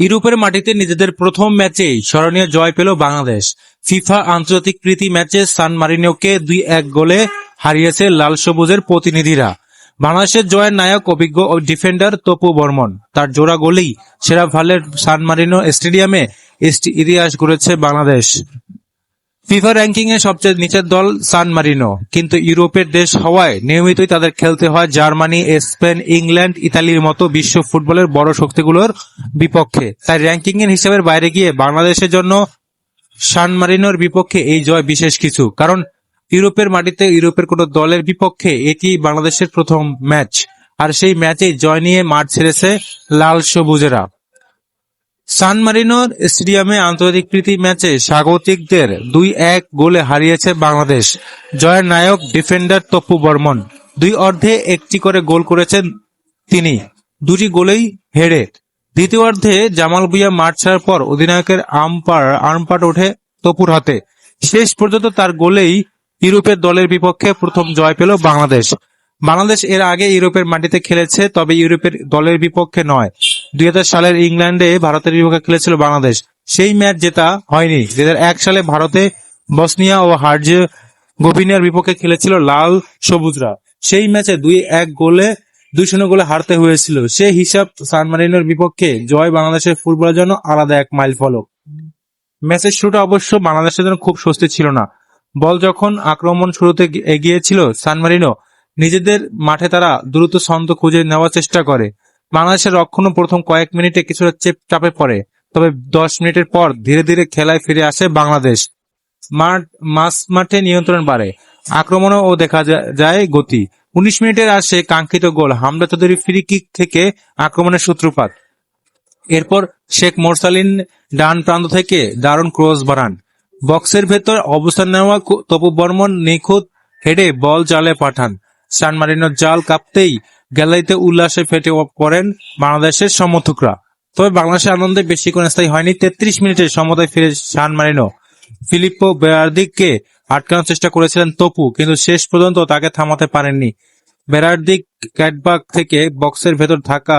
ইউরোপের মাটিতে নিজেদের প্রথম ম্যাচেই স্মরণীয় জয় পেল বাংলাদেশ। ফিফা আন্তর্জাতিক প্রীতি ম্যাচে সান মারিনোকে 2-1 গোলে হারিয়েছে লাল সবুজের প্রতিনিধিরা। বাংলাদেশের জয়ের নায়ক অভিজ্ঞ ডিফেন্ডার তপু বর্মন। তার জোড়া গোলেই সেরা ভালের সান মারিনো স্টেডিয়ামে ইতিহাস গড়েছে বাংলাদেশ। ফিফা র্যাঙ্কিং এ সবচেয়ে নিচের দল সান মারিনো, কিন্তু ইউরোপের দেশ হওয়ায় নিয়মিতই তাদের খেলতে হয় জার্মানি, স্পেন, ইংল্যান্ড, ইতালির মতো বিশ্ব ফুটবলের বড় শক্তিগুলোর বিপক্ষে। তাই র্যাঙ্কিং এর হিসাবের বাইরে গিয়ে বাংলাদেশের জন্য সান মারিনোর বিপক্ষে এই জয় বিশেষ কিছু, কারণ ইউরোপের মাটিতে ইউরোপের কোনো দলের বিপক্ষে এটি বাংলাদেশের প্রথম ম্যাচ, আর সেই ম্যাচেই জয় নিয়ে মাঠ ছেড়েছে লাল সবুজেরা। সান মারিনোর স্টেডিয়ামে আন্তর্জাতিক প্রীতি ম্যাচে স্বাগতিকদের 2-1 গোলে হারিয়েছে বাংলাদেশ। জয়ের নায়ক ডিফেন্ডার তপু বর্মন। দুই অর্ধে একটি করে গোল করেছেন তিনি, দুটি গোলেই হেডে। দ্বিতীয় অর্ধে জামাল ভুঁইয়া মাঠ ছাড়ার পর অধিনায়কের আর্মপাট ওঠে তপুর হাতে। শেষ পর্যন্ত তার গোলেই ইউরোপের দলের বিপক্ষে প্রথম জয় পেল বাংলাদেশ। বাংলাদেশ এর আগে ইউরোপের মাটিতে খেলেছে, তবে ইউরোপের দলের বিপক্ষে নয়। 2000 সালের ইংল্যান্ডে ভারতের বিপক্ষে খেলেছিল বাংলাদেশ, সেই ম্যাচ জেতা হয়নি। 2001 সালে ভারতে বসনিয়া ও হার্জেগোভিনার বিপক্ষে খেলেছিল লাল সবুজরা, সেই ম্যাচে 2-0 গোলে হারতে হয়েছিল। সেই হিসাব সান মারিনোর বিপক্ষে জয় বাংলাদেশের ফুটবলের জন্য আলাদা এক মাইল ফলক। ম্যাচের শুরুটা অবশ্য বাংলাদেশের জন্য খুব স্বস্তি ছিল না। বল যখন আক্রমণ শুরুতে এগিয়েছিল সান মারিনো, নিজেদের মাঠে তারা দ্রুত ছন্দ খুঁজে নেওয়ার চেষ্টা করে। বাংলাদেশের রক্ষণও প্রথম কয়েক মিনিটে কিছুটা চাপে পড়ে, তবে 10 মিনিটের পর ধীরে ধীরে খেলায় ফিরে আসে বাংলাদেশ। মাঠে নিয়ন্ত্রণ বাড়ে, আক্রমণও দেখা যায় গতি। 19 মিনিটের আসে কাঙ্ক্ষিত গোল, হামজা চৌধুরীর ফ্রি কিক থেকে আক্রমণের সূত্রপাত। এরপর শেখ মোরসালিন ডান প্রান্ত থেকে দারুণ ক্রস বাড়ান। বক্সের ভেতর অবস্থান নেওয়া তপু বর্মন নিখুঁত হেডে বল জালে পাঠান। সান মারিনোর জাল কাঁপতেই গ্যালারিতে উল্লাসে ফেটে পড়েন বাংলাদেশের সমর্থকরা। তবে বাংলাদেশের আনন্দে বেশিক্ষণ স্থায়ী হয়নি। 33 মিনিটে সমতায় ফিরে সান মারিনো। ফিলিপ্পো বেরার্দিককে আটকানোর চেষ্টা করেছিলেন তপু, কিন্তু শেষ পর্যন্ত তাকে থামাতে পারেননি। বেরার্দিক ক্যাটবাক থেকে বক্সের ভেতর থাকা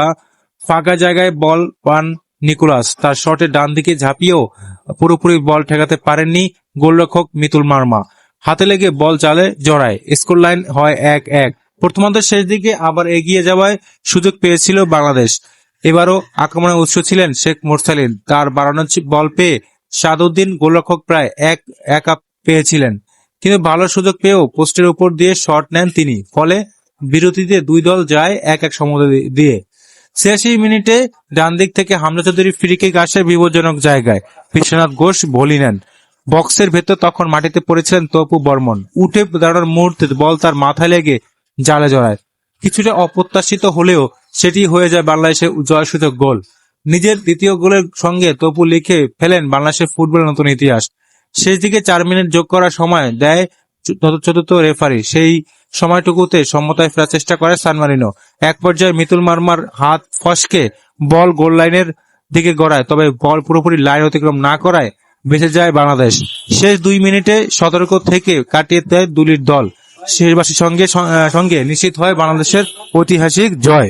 ফাঁকা জায়গায় বল পান নিকোলাস। তার শটে ডান দিকে ঝাঁপিয়েও পুরোপুরি বল ঠেকাতে পারেননি গোলরক্ষক মিতুল মার্মা। হাতে লেগে বল জালে জড়ায়, স্কোর লাইন হয় 1-1। প্রথমার্ধের শেষ দিকে আবার এগিয়ে যাওয়ায় সুযোগ পেয়েছিল বাংলাদেশ। এবারও আক্রমণে উৎস ছিলেন শেখ মোরসালিন। তার বাড়ানো বল পেয়ে সাদউদ্দিন গোলরক্ষক প্রায় এক আপ পেয়েছিলেন, কিন্তু ভালো সুযোগ পেয়েও পোস্টের উপর দিয়ে শট নেন তিনি। ফলে বিরতিতে দুই দল যায় 1-1 সমতা দিয়ে। 86 মিনিটে ডান দিক থেকে হামজা চৌধুরী ফ্রি কিক আসে বিপজ্জনক জায়গায়, বিশ্বনাথ ঘোষ ভলি নেন। বক্সের ভেতর তখন মাটিতে পড়েছিলেন তপু বর্মন। উঠে দাঁড়ানোর মুহূর্তে বল তার মাথায় লেগে জালে জড়ায়। কিছুটা অপ্রত্যাশিত হলেও সেটি হয়ে যায় বাংলাদেশের জয়সূচক গোল। নিজের দ্বিতীয় গোলের সঙ্গে তপু লিখে ফেলেন বাংলাদেশের ফুটবলের নতুন ইতিহাস। শেষ দিকে 4 মিনিট যোগ করার সময় দেয় চতুর্থ রেফারি। সেই সময়টুকুতে সমতায় ফেরার চেষ্টা করে সান মারিনো। এক পর্যায়ে মিতুল মার্মার হাত ফসকে বল গোল লাইনের দিকে গড়ায়, তবে বল পুরোপুরি লাইন অতিক্রম না করায় বেঁচে যায় বাংলাদেশ। শেষ 2 মিনিটে সতর্ক থেকে কাটিয়ে দেয় দুলির দল। শেষবাসীর সঙ্গে নিশ্চিত হয় বাংলাদেশের ঐতিহাসিক জয়।